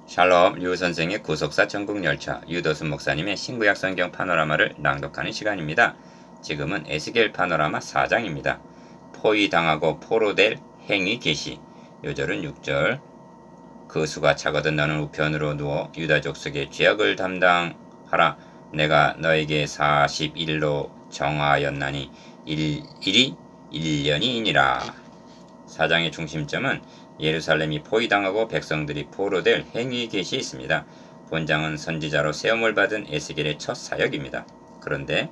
샬롬 류선생의 구속사 전국열차 유도순 목사님의 신구약 성경 파노라마를 낭독하는 시간입니다. 지금은 에스겔 파노라마 4장입니다. 포위당하고 포로될 행위 계시. 요절은 6절. 그 수가 차거든 너는 우편으로 누워 유다 족속의 죄악을 담당하라. 내가 너에게 40일로 정하였나니 일이 1년이니라. 사장의 중심점은 예루살렘이 포위당하고 백성들이 포로될 행위 계시에 있습니다. 본장은 선지자로 세움을 받은 에스겔의 첫 사역입니다. 그런데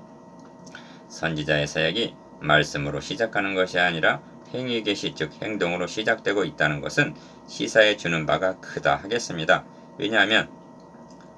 선지자의 사역이 말씀으로 시작하는 것이 아니라 행위 계시 즉 행동으로 시작되고 있다는 것은 시사해 주는 바가 크다 하겠습니다. 왜냐하면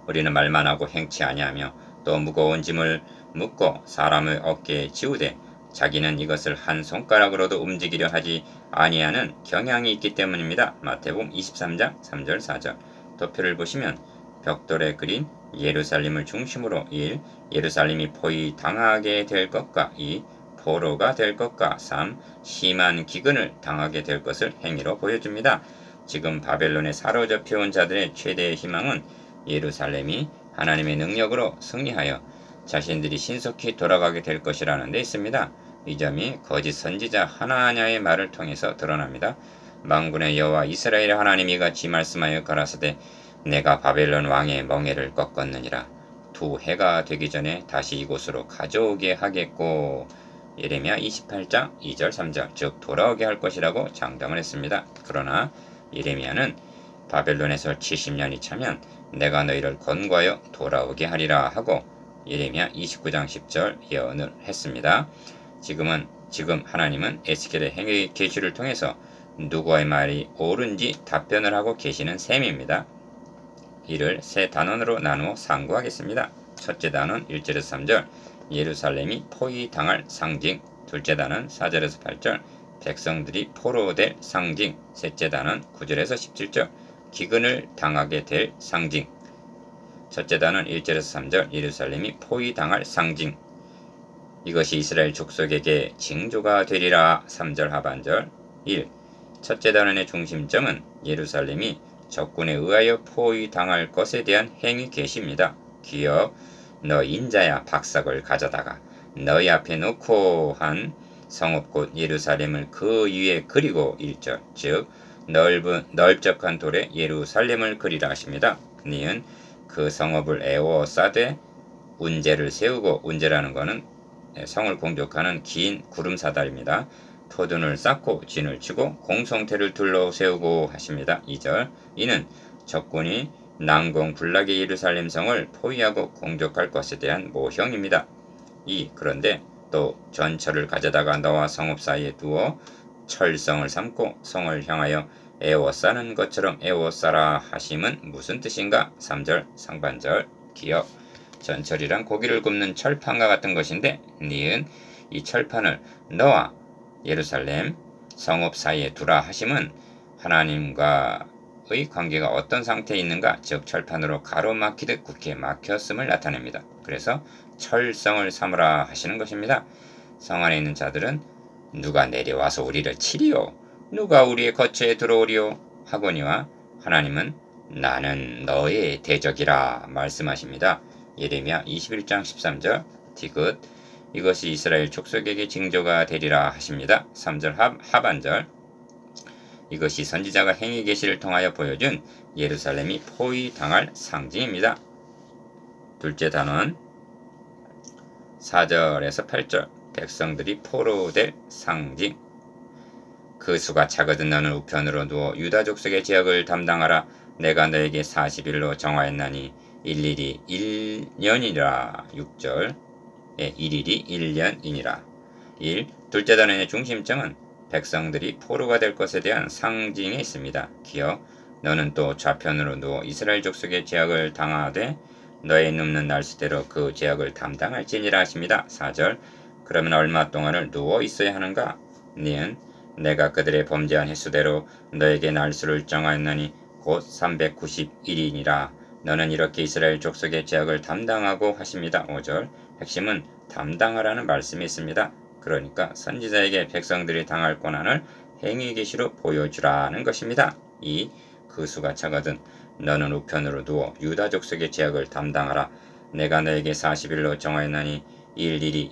우리는 말만 하고 행치 아니하며 또 무거운 짐을 묻고 사람의 어깨에 지우되 자기는 이것을 한 손가락으로도 움직이려 하지 아니하는 경향이 있기 때문입니다. 마태복음 23장 3절 4절. 도표를 보시면 벽돌에 그린 예루살렘을 중심으로 1. 예루살렘이 포위 당하게 될 것과 2. 포로가 될 것과 3. 심한 기근을 당하게 될 것을 행위로 보여줍니다. 지금 바벨론에 사로잡혀온 자들의 최대의 희망은 예루살렘이 하나님의 능력으로 승리하여 자신들이 신속히 돌아가게 될 것이라는 데 있습니다. 이 점이 거짓 선지자 하나냐의 말을 통해서 드러납니다. 만군의 여호와 이스라엘의 하나님이 이같이 말씀하여 가라사대 내가 바벨론 왕의 멍에를 꺾었느니라. 두 해가 되기 전에 다시 이곳으로 가져오게 하겠고. 예레미야 28장 2절 3절 즉 돌아오게 할 것이라고 장담을 했습니다. 그러나 예레미야는 바벨론에서 70년이 차면 내가 너희를 건거하여 돌아오게 하리라 하고 예레미야 29장 10절 예언을 했습니다. 지금 하나님은 에스겔의 행위 계시를 통해서 누구의 말이 옳은지 답변을 하고 계시는 셈입니다. 이를 세 단원으로 나누어 상고하겠습니다. 첫째 단원 1절에서 3절 예루살렘이 포위당할 상징. 둘째 단원 4절에서 8절 백성들이 포로될 상징. 셋째 단원 9절에서 17절 기근을 당하게 될 상징. 첫째 단원 1절에서 3절 예루살렘이 포위당할 상징. 이것이 이스라엘 족속에게 징조가 되리라. 3절 하반절 1. 첫째 단원의 중심점은 예루살렘이 적군에 의하여 포위당할 것에 대한 행위 계시입니다. 기억 너 인자야 박석을 가져다가 너희 앞에 놓고 한 성읍 곧 예루살렘을 그 위에 그리고 1절 즉 넓적한 돌에 예루살렘을 그리라 하십니다. 니은 그 성읍을 에워싸되 운제를 세우고 운제라는 것은 성을 공격하는 긴 구름사다리입니다. 토둔을 쌓고 진을 치고 공성태를 둘러 세우고 하십니다. 2절 이는 적군이 난공불락의 예루살렘 성을 포위하고 공격할 것에 대한 모형입니다. 2. 그런데 또 전철을 가져다가 너와 성읍 사이에 두어 철성을 삼고 성을 향하여 에워싸는 것처럼 에워싸라 하심은 무슨 뜻인가? 3절 상반절 기억 전철이란 고기를 굽는 철판과 같은 것인데 니은 이 철판을 너와 예루살렘 성읍 사이에 두라 하심은 하나님과의 관계가 어떤 상태에 있는가 즉 철판으로 가로막히듯 굳게 막혔음을 나타냅니다. 그래서 철성을 삼으라 하시는 것입니다. 성 안에 있는 자들은 누가 내려와서 우리를 치리요 누가 우리의 거처에 들어오리요 하거니와 하나님은 나는 너의 대적이라 말씀하십니다. 예레미야 21장 13절 디귿 이것이 이스라엘 족속에게 징조가 되리라 하십니다. 3절 하반절 이것이 선지자가 행위 계시를 통하여 보여준 예루살렘이 포위당할 상징입니다. 둘째 단원 4절에서 8절 백성들이 포로될 상징 그 수가 차거든 너는 우편으로 누워 유다 족속의 죄악을 담당하라. 내가 너에게 40일로 정하였나니 일일이 1년이라. 6절 일일이 1년이니라. 1. 둘째 단원의 중심점은 백성들이 포로가 될 것에 대한 상징에 있습니다. 기억 너는 또 좌편으로 누워 이스라엘 족속의 죄악을 당하되 너의 눕는 날수대로 그 죄악을 담당할지니라 하십니다. 4절 그러면 얼마 동안을 누워 있어야 하는가? 니은 내가 그들의 범죄한 횟수대로 너에게 날수를 정하였나니 곧 390일이니라. 너는 이렇게 이스라엘 족속의 죄악을 담당하고 하십니다. 5절 핵심은 담당하라는 말씀이 있습니다. 그러니까 선지자에게 백성들이 당할 고난을 행위 계시로 보여주라는 것입니다. 2. 그 수가 차거든 너는 우편으로 누워 유다 족속의 죄악을 담당하라. 내가 너에게 40일로 정하였나니 일일이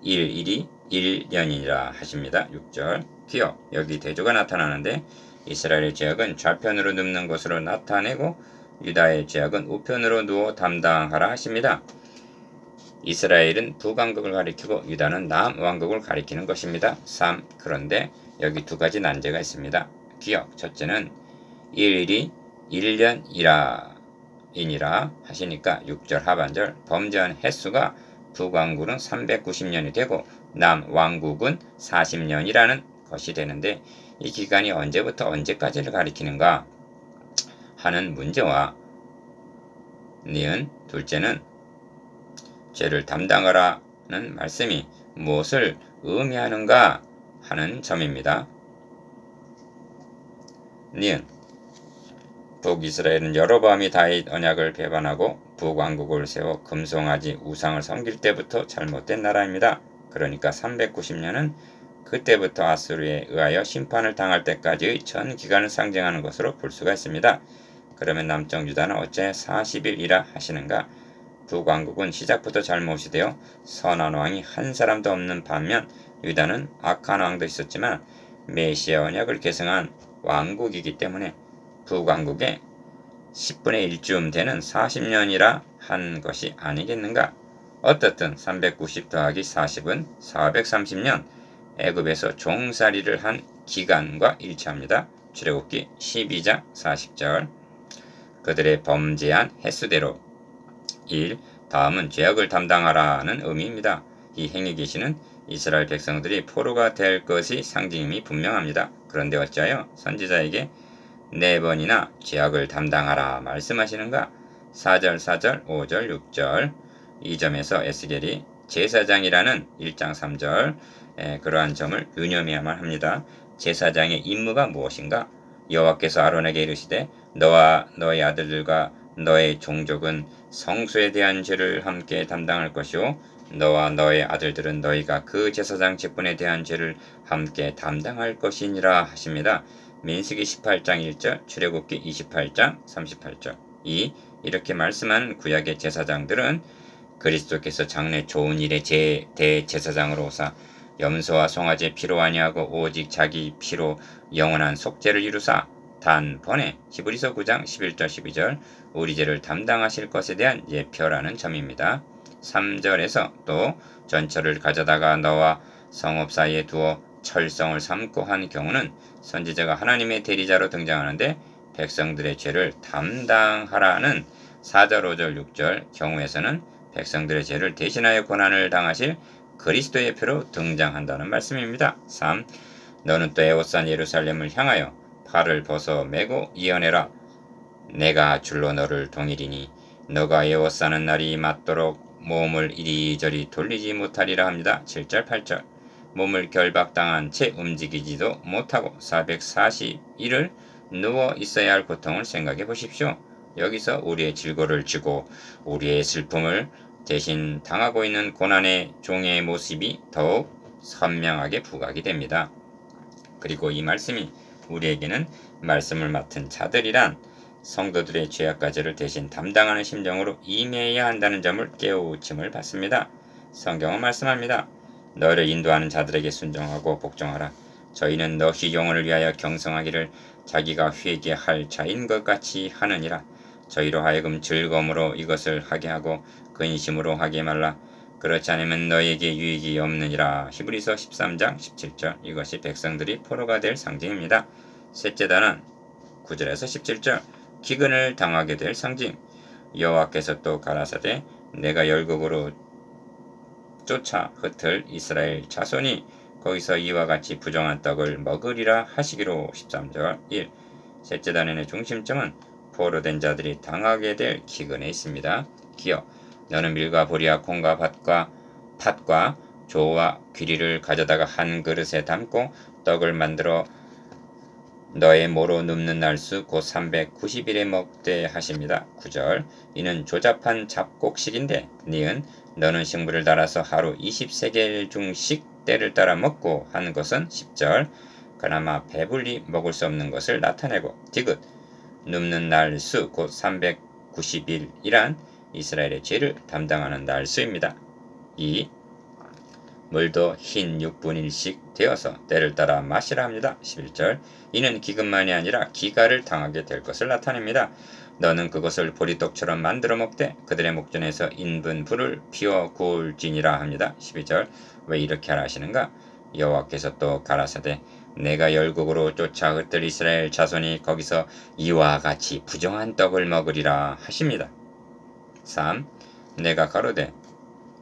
1년이라 하십니다. 6절. 기억. 여기 대조가 나타나는데 이스라엘의 죄악은 좌편으로 눕는 것으로 나타내고 유다의 죄악은 우편으로 누워 담당하라 하십니다. 이스라엘은 북왕국을 가리키고 유다는 남왕국을 가리키는 것입니다. 3. 그런데 여기 두 가지 난제가 있습니다. 기억. 첫째는 일일이 1년이라 이니라 하시니까 6절 하반절 범죄한 횟수가 북왕국은 390년이 되고 남왕국은 40년이라는 것이 되는데 이 기간이 언제부터 언제까지를 가리키는가 하는 문제와 니은 둘째는 죄를 담당하라는 말씀이 무엇을 의미하는가 하는 점입니다. 니은 북이스라엘은 여로보암이 다윗 언약을 배반하고 북왕국을 세워 금송아지 우상을 섬길 때부터 잘못된 나라입니다. 그러니까 390년은 그때부터 아수르에 의하여 심판을 당할 때까지의 전 기간을 상징하는 것으로 볼 수가 있습니다. 그러면 남쪽 유다는 어째 40일이라 하시는가? 북왕국은 시작부터 잘못이 되어 선한 왕이 한 사람도 없는 반면 유다는 악한 왕도 있었지만 메시아 언약을 계승한 왕국이기 때문에 북왕국의 10분의 1쯤 되는 40년이라 한 것이 아니겠는가? 어떻든 390 더하기 40은 430년 애굽에서 종살이를 한 기간과 일치합니다. 출애굽기 12장 40절. 그들의 범죄한 횟수대로 1. 다음은 죄악을 담당하라는 의미입니다. 이 행위 계시는 이스라엘 백성들이 포로가 될 것이 상징임이 분명합니다. 그런데 어찌하여 선지자에게 4번이나 죄악을 담당하라 말씀하시는가? 4절, 4절, 5절, 6절. 이 점에서 에스겔이 제사장이라는 1장 3절 그러한 점을 유념해야만 합니다. 제사장의 임무가 무엇인가? 여호와께서 아론에게 이르시되 너와 너의 아들들과 너의 종족은 성소에 대한 죄를 함께 담당할 것이요 너와 너의 아들들은 너희가 그 제사장 직분에 대한 죄를 함께 담당할 것이니라 하십니다. 민수기 18장 1절, 출애굽기 28장 38절. 이렇게 말씀하는 구약의 제사장들은 그리스도께서 장래 좋은 일의 대제사장으로 오사 염소와 송아지의 피로 아니하고 오직 자기 피로 영원한 속죄를 이루사 단번에 히브리서 9장 11절 12절 우리 죄를 담당하실 것에 대한 예표라는 점입니다. 3절에서 또 전처를 가져다가 너와 성읍 사이에 두어 철성을 삼고 한 경우는 선지자가 하나님의 대리자로 등장하는데 백성들의 죄를 담당하라는 4절 5절 6절 경우에서는 백성들의 죄를 대신하여 고난을 당하실 그리스도의 표로 등장한다는 말씀입니다. 3. 너는 또 애워싼 예루살렘을 향하여 팔을 벗어 메고 이어내라. 내가 줄로 너를 동일이니 너가 애워싸는 날이 맞도록 몸을 이리저리 돌리지 못하리라 합니다. 7절 8절. 몸을 결박당한 채 움직이지도 못하고 440일을 누워 있어야 할 고통을 생각해 보십시오. 여기서 우리의 질고를 지고 우리의 슬픔을 대신 당하고 있는 고난의 종의 모습이 더욱 선명하게 부각이 됩니다. 그리고 이 말씀이 우리에게는 말씀을 맡은 자들이란 성도들의 죄악까지를 대신 담당하는 심정으로 임해야 한다는 점을 깨우침을 받습니다. 성경은 말씀합니다. 너를 인도하는 자들에게 순종하고 복종하라. 저희는 너희 영혼을 위하여 경성하기를 자기가 회개할 자인 것 같이 하느니라. 저희로 하여금 즐거움으로 이것을 하게 하고 근심으로 하게 말라. 그렇지 않으면 너에게 유익이 없느니라. 히브리서 13장 17절. 이것이 백성들이 포로가 될 상징입니다. 셋째 단은 9절에서 17절. 기근을 당하게 될 상징. 여호와께서 또 가라사대 내가 열국으로 쫓아 흩을 이스라엘 자손이 거기서 이와 같이 부정한 떡을 먹으리라 하시기로 13절 1. 셋째 단의 중심점은 포로된 자들이 당하게 될 기근에 있습니다. 기억. 너는 밀과 보리와 콩과 팥과 조와 귀리를 가져다가 한 그릇에 담고 떡을 만들어 너의 모로 눕는 날수 곧 390일에 먹되 하십니다. 9절. 이는 조잡한 잡곡식인데 니은 너는 식물을 달아서 하루 20세겔 중씩 때를 따라 먹고 하는 것은 10절. 그나마 배불리 먹을 수 없는 것을 나타내고 디귿 눕는 날수 곧 390일이란 이스라엘의 죄를 담당하는 날수입니다. 2. 물도 흰 6분의1씩 되어서 때를 따라 마시라 합니다. 11절. 이는 기근만이 아니라 기가를 당하게 될 것을 나타냅니다. 너는 그것을 보리떡처럼 만들어 먹되 그들의 목전에서 인분 불을 피워 구울지니라 합니다. 12절. 왜 이렇게 하라 하시는가? 여호와께서 또 가라사대 내가 열국으로 쫓아 흩을 이스라엘 자손이 거기서 이와 같이 부정한 떡을 먹으리라 하십니다. 3. 내가 가로되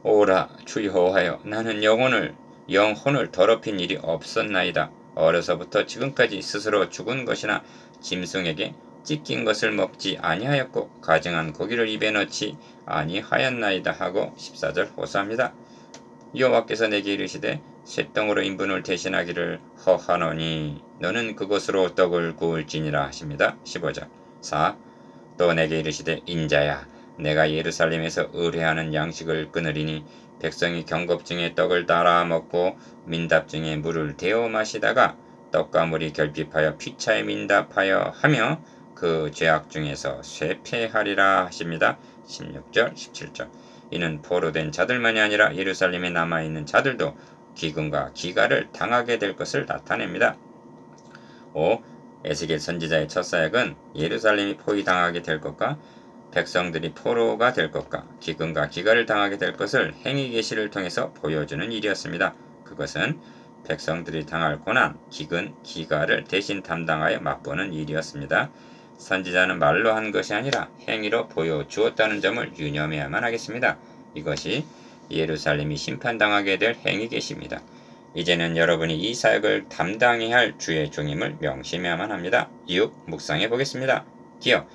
오라 주 여호와여 나는 영혼을 더럽힌 일이 없었나이다. 어려서부터 지금까지 스스로 죽은 것이나 짐승에게 찢긴 것을 먹지 아니하였고 가증한 고기를 입에 넣지 아니하였나이다 하고 14절 호소합니다. 여호와께서 내게 이르시되 쇠떡으로 인분을 대신하기를 허하노니 너는 그것으로 떡을 구울지니라 하십니다. 15절. 4. 또 내게 이르시되 인자야 내가 예루살렘에서 의뢰하는 양식을 끊으리니 백성이 경겁 중에 떡을 따라 먹고 민답 중에 물을 데워 마시다가 떡과 물이 결핍하여 피차에 민답하여 하며 그 죄악 중에서 쇠폐하리라 하십니다. 16절 17절. 이는 포로된 자들만이 아니라 예루살렘에 남아있는 자들도 기근과 기가를 당하게 될 것을 나타냅니다. 5. 에스겔 선지자의 첫 사역은 예루살렘이 포위당하게 될 것과 백성들이 포로가 될 것과 기근과 기가를 당하게 될 것을 행위 계시를 통해서 보여주는 일이었습니다. 그것은 백성들이 당할 고난, 기근, 기가를 대신 담당하여 맛보는 일이었습니다. 선지자는 말로 한 것이 아니라 행위로 보여주었다는 점을 유념해야만 하겠습니다. 이것이 예루살렘이 심판당하게 될 행위 계시입니다. 이제는 여러분이 이 사역을 담당해야 할 주의 종임을 명심해야만 합니다. 6. 묵상해 보겠습니다. 기억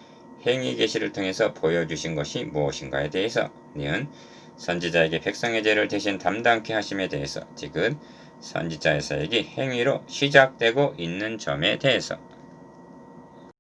행위 계시를 통해서 보여주신 것이 무엇인가에 대해서 니은 선지자에게 백성의 죄를 대신 담당케 하심에 대해서 디귿 선지자의 사역이 행위로 시작되고 있는 점에 대해서